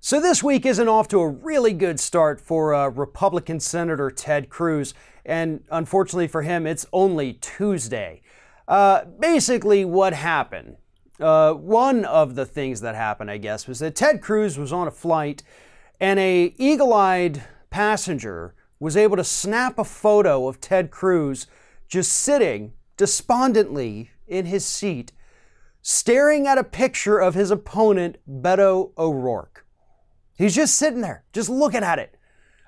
So this week isn't off to a really good start for Republican Senator Ted Cruz, and unfortunately for him, it's only Tuesday. Basically, what happened? One of the things that happened, I guess, was that Ted Cruz was on a flight, and a eagle-eyed passenger was able to snap a photo of Ted Cruz just sitting despondently in his seat, staring at a picture of his opponent, Beto O'Rourke. He's just sitting there, just looking at it.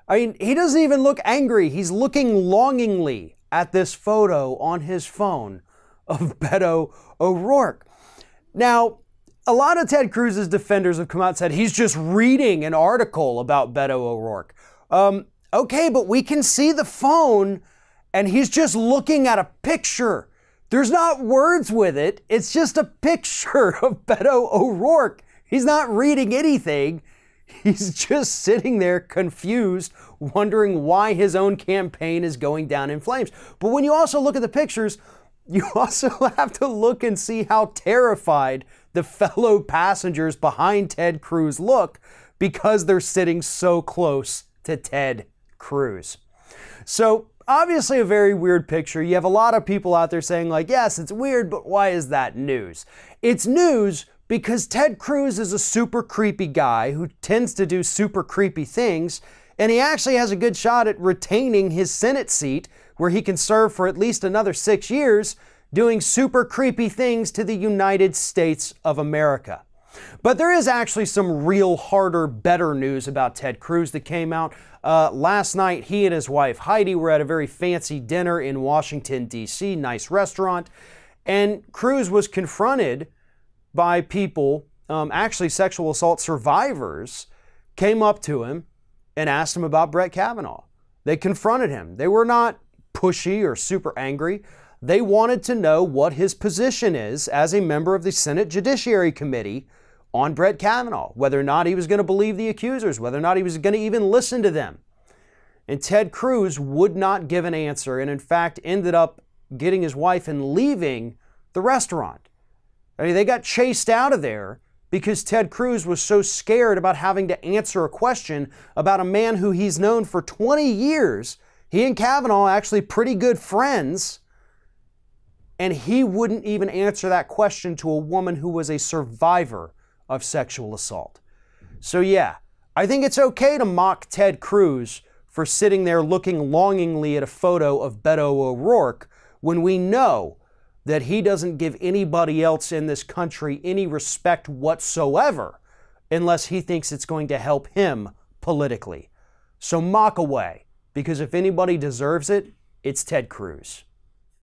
I mean, he doesn't even look angry. He's looking longingly at this photo on his phone of Beto O'Rourke. Now, a lot of Ted Cruz's defenders have come out and said he's just reading an article about Beto O'Rourke. Okay, but we can see the phone and he's just looking at a picture. There's not words with it. It's just a picture of Beto O'Rourke. He's not reading anything. He's just sitting there confused, wondering why his own campaign is going down in flames. But when you also look at the pictures, you also have to look and see how terrified the fellow passengers behind Ted Cruz look because they're sitting so close to Ted Cruz. So obviously a very weird picture. You have a lot of people out there saying like, yes, it's weird, but why is that news? It's news because Ted Cruz is a super creepy guy who tends to do super creepy things, and he actually has a good shot at retaining his Senate seat where he can serve for at least another 6 years doing super creepy things to the United States of America. But there is actually some real harder, better news about Ted Cruz that came out. Last night, he and his wife Heidi were at a very fancy dinner in Washington, D.C., nice restaurant, and Cruz was confronted by people, actually sexual assault survivors, came up to him and asked him about Brett Kavanaugh. They confronted him. They were not pushy or super angry. They wanted to know what his position is as a member of the Senate Judiciary Committee on Brett Kavanaugh, whether or not he was going to believe the accusers, whether or not he was going to even listen to them. And Ted Cruz would not give an answer, and in fact ended up getting his wife and leaving the restaurant. I mean, they got chased out of there because Ted Cruz was so scared about having to answer a question about a man who he's known for 20 years. He and Kavanaugh are actually pretty good friends, and he wouldn't even answer that question to a woman who was a survivor of sexual assault. So yeah, I think it's okay to mock Ted Cruz for sitting there looking longingly at a photo of Beto O'Rourke when we know that he doesn't give anybody else in this country any respect whatsoever unless he thinks it's going to help him politically. So mock away, because if anybody deserves it, it's Ted Cruz.